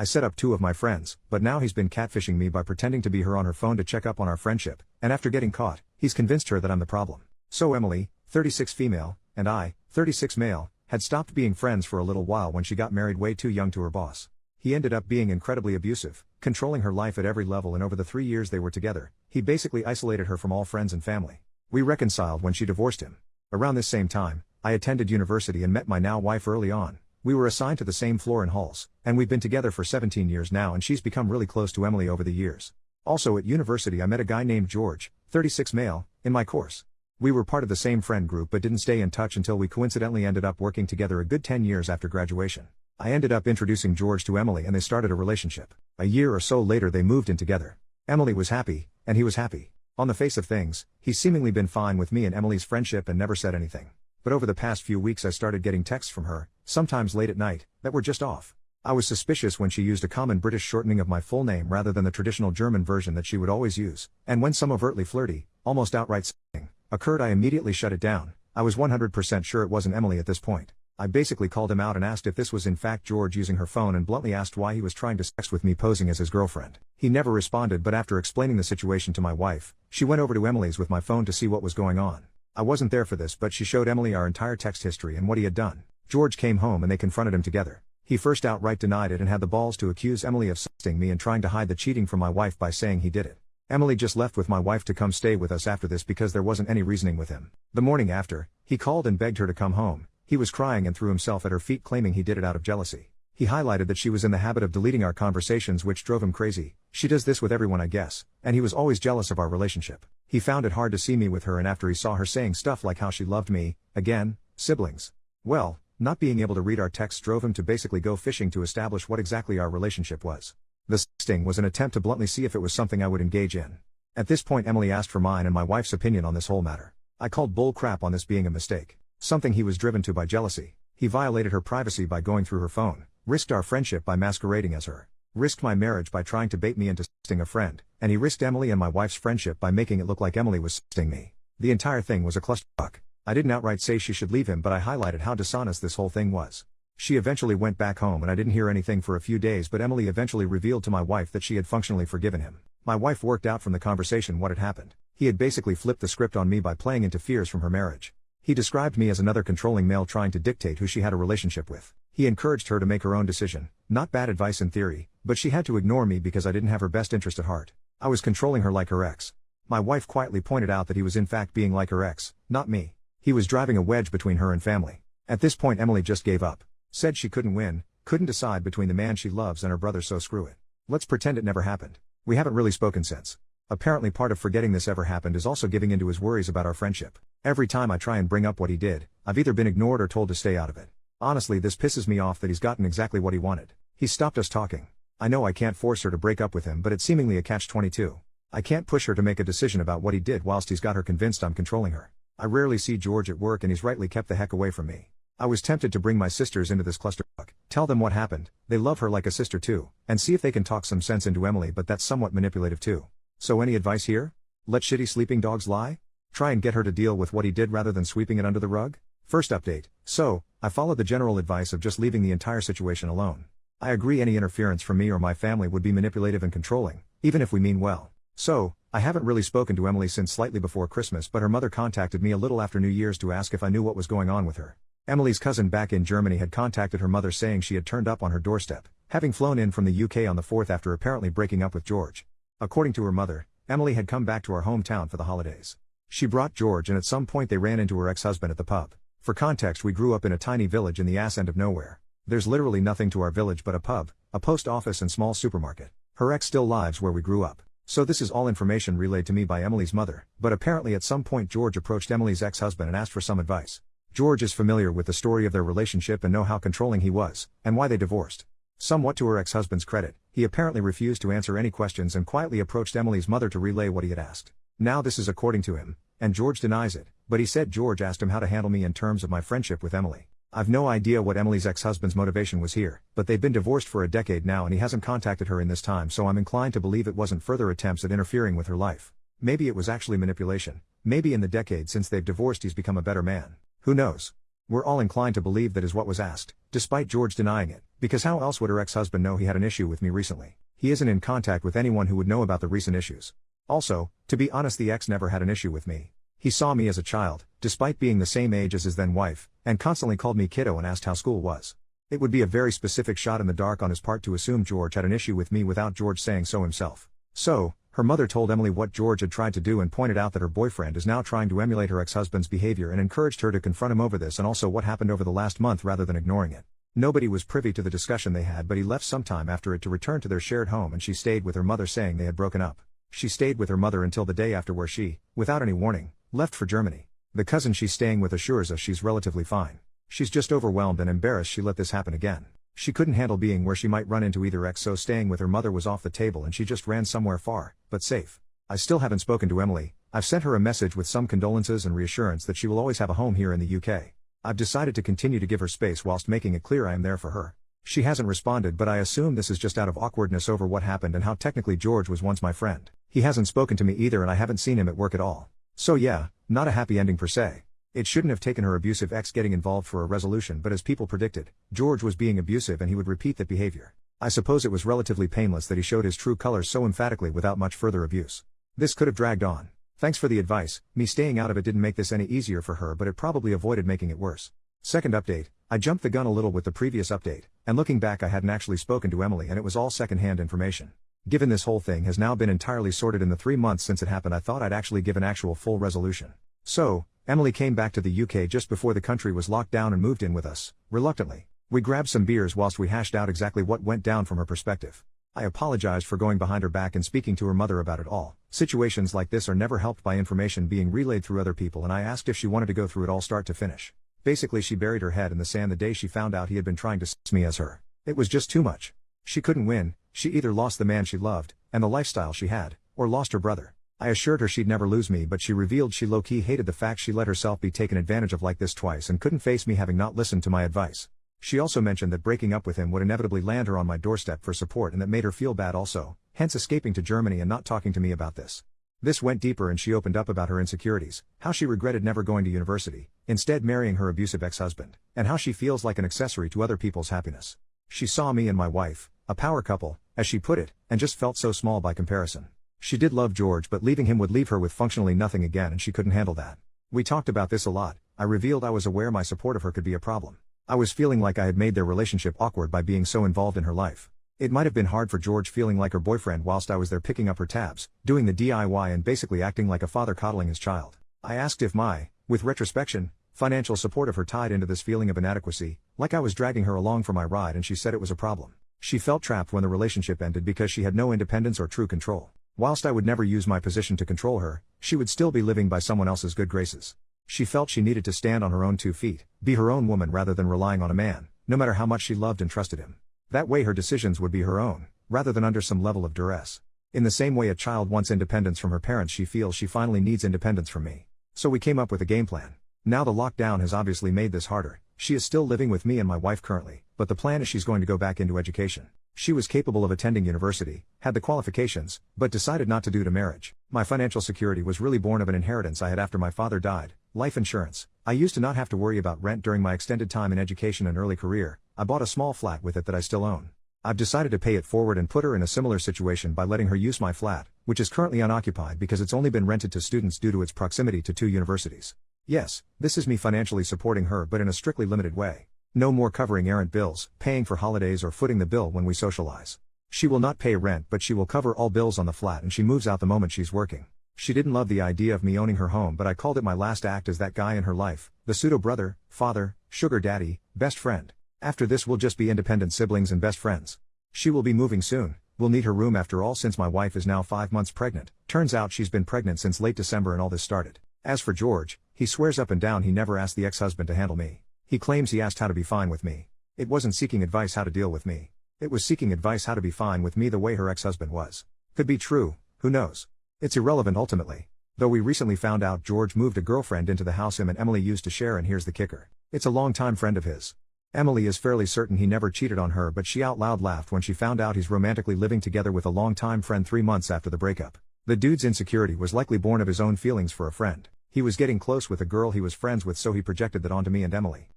I set up 2 of my friends, but now he's been catfishing me by pretending to be her on her phone to check up on our friendship, and after getting caught, he's convinced her that I'm the problem. So Emily, 36 female, and I, 36 male, had stopped being friends for a little while when she got married way too young to her boss. He ended up being incredibly abusive, controlling her life at every level, and over the 3 years they were together, he basically isolated her from all friends and family. We reconciled when she divorced him. Around this same time, I attended university and met my now wife early on. We were assigned to the same floor in halls, and we've been together for 17 years now, and she's become really close to Emily over the years. Also at university I met a guy named George, 36 male, in my course. We were part of the same friend group but didn't stay in touch until we coincidentally ended up working together a good 10 years after graduation. I ended up introducing George to Emily and they started a relationship. A year or so later they moved in together. Emily was happy, and he was happy. On the face of things, he's seemingly been fine with me and Emily's friendship and never said anything. But over the past few weeks I started getting texts from her, sometimes late at night, that were just off. I was suspicious when she used a common British shortening of my full name rather than the traditional German version that she would always use, and when some overtly flirty, almost outright saying, occurred I immediately shut it down. I was 100% sure it wasn't Emily at this point. I basically called him out and asked if this was in fact George using her phone and bluntly asked why he was trying to sex with me posing as his girlfriend. He never responded, but after explaining the situation to my wife, she went over to Emily's with my phone to see what was going on. I wasn't there for this, but she showed Emily our entire text history and what he had done. George came home and they confronted him together. He first outright denied it and had the balls to accuse Emily of sexting me and trying to hide the cheating from my wife by saying he did it. Emily just left with my wife to come stay with us after this because there wasn't any reasoning with him. The morning after, he called and begged her to come home. He was crying and threw himself at her feet claiming he did it out of jealousy. He highlighted that she was in the habit of deleting our conversations, which drove him crazy. She does this with everyone, I guess, and he was always jealous of our relationship. He found it hard to see me with her, and after he saw her saying stuff like how she loved me, again, siblings. Well, not being able to read our texts drove him to basically go fishing to establish what exactly our relationship was. The sexting was an attempt to bluntly see if it was something I would engage in. At this point Emily asked for mine and my wife's opinion on this whole matter. I called bull crap on this being a mistake. Something he was driven to by jealousy. He violated her privacy by going through her phone, risked our friendship by masquerading as her, risked my marriage by trying to bait me into sexting a friend, and he risked Emily and my wife's friendship by making it look like Emily was sexting me. The entire thing was a clusterfuck. I didn't outright say she should leave him, but I highlighted how dishonest this whole thing was. She eventually went back home and I didn't hear anything for a few days, but Emily eventually revealed to my wife that she had functionally forgiven him. My wife worked out from the conversation what had happened. He had basically flipped the script on me by playing into fears from her marriage. He described me as another controlling male trying to dictate who she had a relationship with. He encouraged her to make her own decision. Not bad advice in theory, but she had to ignore me because I didn't have her best interest at heart. I was controlling her like her ex. My wife quietly pointed out that he was in fact being like her ex, not me. He was driving a wedge between her and family. At this point Emily just gave up. Said she couldn't win, couldn't decide between the man she loves and her brother, so screw it. Let's pretend it never happened. We haven't really spoken since. Apparently part of forgetting this ever happened is also giving into his worries about our friendship. Every time I try and bring up what he did, I've either been ignored or told to stay out of it. Honestly, this pisses me off that he's gotten exactly what he wanted. He's stopped us talking. I know I can't force her to break up with him, but it's seemingly a catch-22. I can't push her to make a decision about what he did whilst he's got her convinced I'm controlling her. I rarely see George at work and he's rightly kept the heck away from me. I was tempted to bring my sisters into this clusterfuck, tell them what happened, they love her like a sister too, and see if they can talk some sense into Emily, but that's somewhat manipulative too. So any advice here? Let shitty sleeping dogs lie? Try and get her to deal with what he did rather than sweeping it under the rug? First update. So, I followed the general advice of just leaving the entire situation alone. I agree any interference from me or my family would be manipulative and controlling, even if we mean well. So, I haven't really spoken to Emily since slightly before Christmas, but her mother contacted me a little after New Year's to ask if I knew what was going on with her. Emily's cousin back in Germany had contacted her mother saying she had turned up on her doorstep, having flown in from the UK on the 4th after apparently breaking up with George. According to her mother, Emily had come back to our hometown for the holidays. She brought George and at some point they ran into her ex-husband at the pub. For context, we grew up in a tiny village in the ass end of nowhere. There's literally nothing to our village but a pub, a post office and small supermarket. Her ex still lives where we grew up. So this is all information relayed to me by Emily's mother, but apparently at some point George approached Emily's ex-husband and asked for some advice. George is familiar with the story of their relationship and know how controlling he was, and why they divorced. Somewhat to her ex-husband's credit, he apparently refused to answer any questions and quietly approached Emily's mother to relay what he had asked. Now this is according to him, and George denies it, but he said George asked him how to handle me in terms of my friendship with Emily. I've no idea what Emily's ex-husband's motivation was here, but they've been divorced for a decade now and he hasn't contacted her in this time, so I'm inclined to believe it wasn't further attempts at interfering with her life. Maybe it was actually manipulation. Maybe in the decade since they've divorced he's become a better man. Who knows? We're all inclined to believe that is what was asked, despite George denying it, because how else would her ex-husband know he had an issue with me recently? He isn't in contact with anyone who would know about the recent issues. Also, to be honest, the ex never had an issue with me. He saw me as a child, despite being the same age as his then wife, and constantly called me kiddo and asked how school was. It would be a very specific shot in the dark on his part to assume George had an issue with me without George saying so himself. So, her mother told Emily what George had tried to do and pointed out that her boyfriend is now trying to emulate her ex-husband's behavior and encouraged her to confront him over this and also what happened over the last month rather than ignoring it. Nobody was privy to the discussion they had, but he left sometime after it to return to their shared home, and she stayed with her mother, saying they had broken up. She stayed with her mother until the day after, where she, without any warning, left for Germany. The cousin she's staying with assures us she's relatively fine. She's just overwhelmed and embarrassed she let this happen again. She couldn't handle being where she might run into either ex, so staying with her mother was off the table and she just ran somewhere far, but safe. I still haven't spoken to Emily. I've sent her a message with some condolences and reassurance that she will always have a home here in the UK. I've decided to continue to give her space whilst making it clear I am there for her. She hasn't responded, but I assume this is just out of awkwardness over what happened and how technically George was once my friend. He hasn't spoken to me either and I haven't seen him at work at all. So yeah, not a happy ending per se. It shouldn't have taken her abusive ex getting involved for a resolution, but as people predicted, George was being abusive and he would repeat that behavior. I suppose it was relatively painless that he showed his true colors so emphatically without much further abuse. This could have dragged on. Thanks for the advice. Me staying out of it didn't make this any easier for her, but it probably avoided making it worse. Second update, I jumped the gun a little with the previous update, and looking back I hadn't actually spoken to Emily and it was all second-hand information. Given this whole thing has now been entirely sorted in the 3 months since it happened, I thought I'd actually give an actual full resolution. So, Emily came back to the UK just before the country was locked down and moved in with us, reluctantly. We grabbed some beers whilst we hashed out exactly what went down from her perspective. I apologized for going behind her back and speaking to her mother about it all. Situations like this are never helped by information being relayed through other people, and I asked if she wanted to go through it all start to finish. Basically, she buried her head in the sand the day she found out he had been trying to s me as her. It was just too much. She couldn't win. She either lost the man she loved, and the lifestyle she had, or lost her brother. I assured her she'd never lose me, but she revealed she low-key hated the fact she let herself be taken advantage of like this twice and couldn't face me having not listened to my advice. She also mentioned that breaking up with him would inevitably land her on my doorstep for support, and that made her feel bad also, hence escaping to Germany and not talking to me about this. This went deeper and she opened up about her insecurities, how she regretted never going to university, instead marrying her abusive ex-husband, and how she feels like an accessory to other people's happiness. She saw me and my wife, a power couple, as she put it, and just felt so small by comparison. She did love George, but leaving him would leave her with functionally nothing again, and she couldn't handle that. We talked about this a lot. I revealed I was aware my support of her could be a problem. I was feeling like I had made their relationship awkward by being so involved in her life. It might have been hard for George feeling like her boyfriend whilst I was there picking up her tabs, doing the DIY and basically acting like a father coddling his child. I asked if my, with retrospection, financial support of her tied into this feeling of inadequacy, like I was dragging her along for my ride, and she said it was a problem. She felt trapped when the relationship ended because she had no independence or true control. Whilst I would never use my position to control her, she would still be living by someone else's good graces. She felt she needed to stand on her own 2 feet, be her own woman rather than relying on a man, no matter how much she loved and trusted him. That way her decisions would be her own, rather than under some level of duress. In the same way a child wants independence from her parents, she feels she finally needs independence from me. So we came up with a game plan. Now the lockdown has obviously made this harder. She is still living with me and my wife currently, but the plan is she's going to go back into education. She was capable of attending university, had the qualifications, but decided not to due to marriage. My financial security was really born of an inheritance I had after my father died. Life insurance. I used to not have to worry about rent during my extended time in education and early career. I bought a small flat with it that I still own. I've decided to pay it forward and put her in a similar situation by letting her use my flat, which is currently unoccupied because it's only been rented to students due to its proximity to 2 universities. Yes, this is me financially supporting her, but in a strictly limited way. No more covering errant bills, paying for holidays, or footing the bill when we socialize. She will not pay rent, but she will cover all bills on the flat, and she moves out the moment she's working. She didn't love the idea of me owning her home, but I called it my last act as that guy in her life, the pseudo-brother, father, sugar daddy, best friend. After this we'll just be independent siblings and best friends. She will be moving soon. We'll need her room after all, since my wife is now 5 months pregnant. Turns out she's been pregnant since late December and all this started. As for George, he swears up and down he never asked the ex-husband to handle me. He claims he asked how to be fine with me. It wasn't seeking advice how to deal with me. It was seeking advice how to be fine with me the way her ex-husband was. Could be true, who knows? It's irrelevant ultimately. Though we recently found out George moved a girlfriend into the house him and Emily used to share, and here's the kicker. It's a longtime friend of his. Emily is fairly certain he never cheated on her, but she out loud laughed when she found out he's romantically living together with a longtime friend 3 months after the breakup. The dude's insecurity was likely born of his own feelings for a friend. He was getting close with a girl he was friends with, so he projected that onto me and Emily.